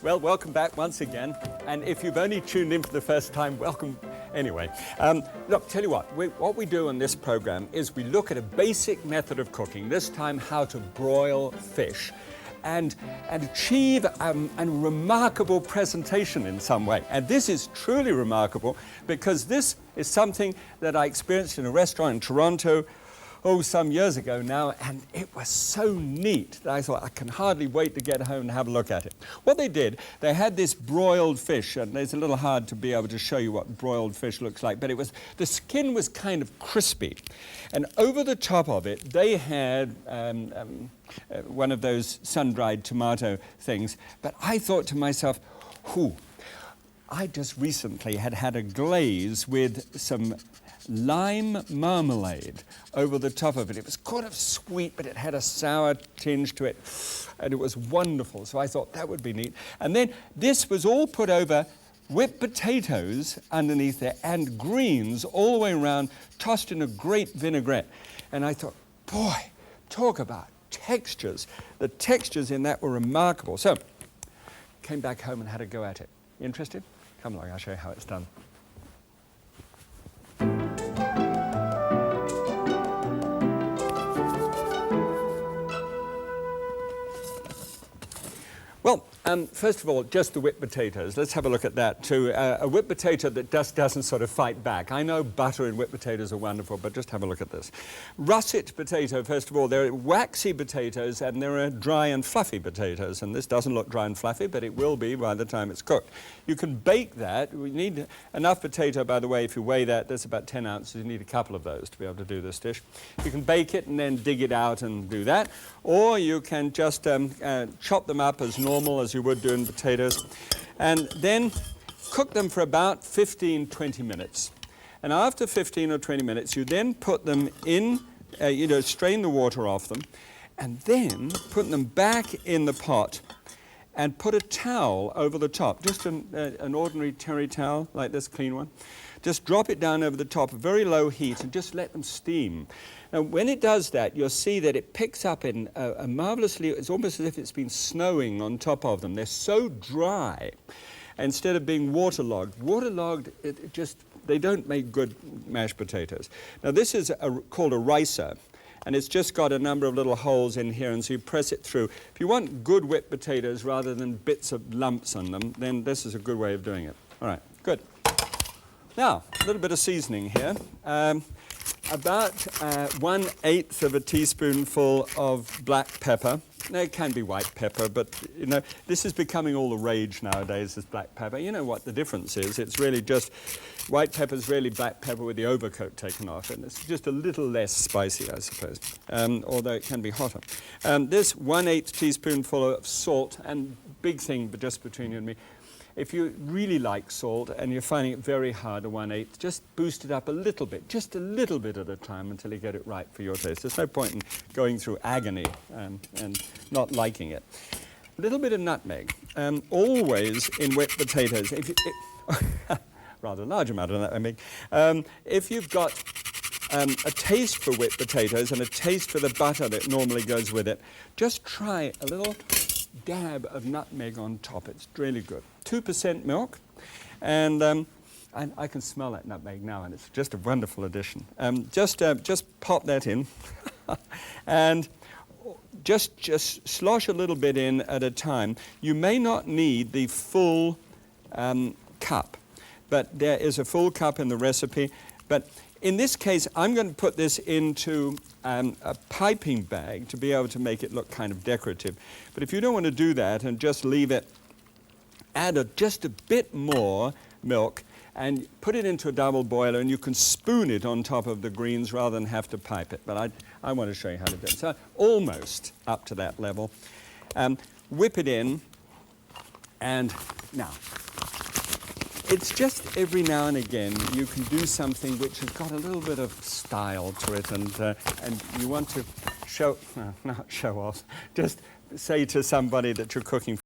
Well, welcome back once again. And if you've only tuned in for the first time, welcome anyway. Look, tell you what we do on this program is we look at a basic method of cooking, this time how to broil fish, and achieve a remarkable presentation in some way. And this is truly remarkable because this is something that I experienced in a restaurant in Toronto, some years ago now, and it was so neat that I thought I can hardly wait to get home and have a look at it. What they did, they had this broiled fish, and it's a little hard to be able to show you what broiled fish looks like, but the skin was kind of crispy, and over the top of it they had one of those sun-dried tomato things. But I thought to myself, I just recently had a glaze with some lime marmalade over the top of it. It was kind of sweet, but it had a sour tinge to it, and it was wonderful. So I thought that would be neat. And then this was all put over whipped potatoes underneath there and greens all the way around, tossed in a great vinaigrette. And I thought, boy, talk about textures. The textures in that were remarkable. So came back home and had a go at it. You interested? Come along, I'll show you how it's done. Well, first of all, just the whipped potatoes. Let's have a look at that too. A whipped potato that just doesn't sort of fight back. I know butter and whipped potatoes are wonderful, but just have a look at this. Russet potato, first of all, there are waxy potatoes and there are dry and fluffy potatoes. And this doesn't look dry and fluffy, but it will be by the time it's cooked. You can bake that. We need enough potato, by the way. If you weigh that, that's about 10 ounces. You need a couple of those to be able to do this dish. You can bake it and then dig it out and do that. Or you can just chop them up as normal as you would do in potatoes, and then cook them for about 15-20 minutes. And after 15 or 20 minutes, you then put them in, strain the water off them, and then put them back in the pot and put a towel over the top, just an ordinary terry towel, like this clean one. Just drop it down over the top, very low heat, and just let them steam. Now, when it does that, you'll see that it picks up in a marvelously, it's almost as if it's been snowing on top of them. They're so dry, instead of being waterlogged. Waterlogged, they don't make good mashed potatoes. Now, this is called a ricer, and it's just got a number of little holes in here, and so you press it through. If you want good whipped potatoes rather than bits of lumps on them, then this is a good way of doing it. All right, good. Now, a little bit of seasoning here. About 1/8 of a teaspoonful of black pepper. Now, it can be white pepper, but, this is becoming all the rage nowadays, this black pepper. You know what the difference is. It's really just, white pepper is really black pepper with the overcoat taken off, and it's just a little less spicy, I suppose, although it can be hotter. This 1/8 teaspoonful of salt, and big thing, but just between you and me, if you really like salt and you're finding it very hard, a 1/8, just boost it up a little bit, just a little bit at a time until you get it right for your taste. There's no point in going through agony and not liking it. A little bit of nutmeg, always in whipped potatoes. Rather large amount of nutmeg. If you've got a taste for whipped potatoes and a taste for the butter that normally goes with it, just try a little dab of nutmeg on top. It's really good. 2% milk, and I can smell that nutmeg now, and it's just a wonderful addition. Just pop that in, and just slosh a little bit in at a time. You may not need the full cup, but there is a full cup in the recipe. But in this case, I'm going to put this into a piping bag to be able to make it look kind of decorative. But if you don't want to do that and just leave it, add just a bit more milk and put it into a double boiler, and you can spoon it on top of the greens rather than have to pipe it. But I want to show you how to do it. So almost up to that level. Whip it in, and now, it's just every now and again you can do something which has got a little bit of style to it, and you want to show, not show off, just say to somebody that you're cooking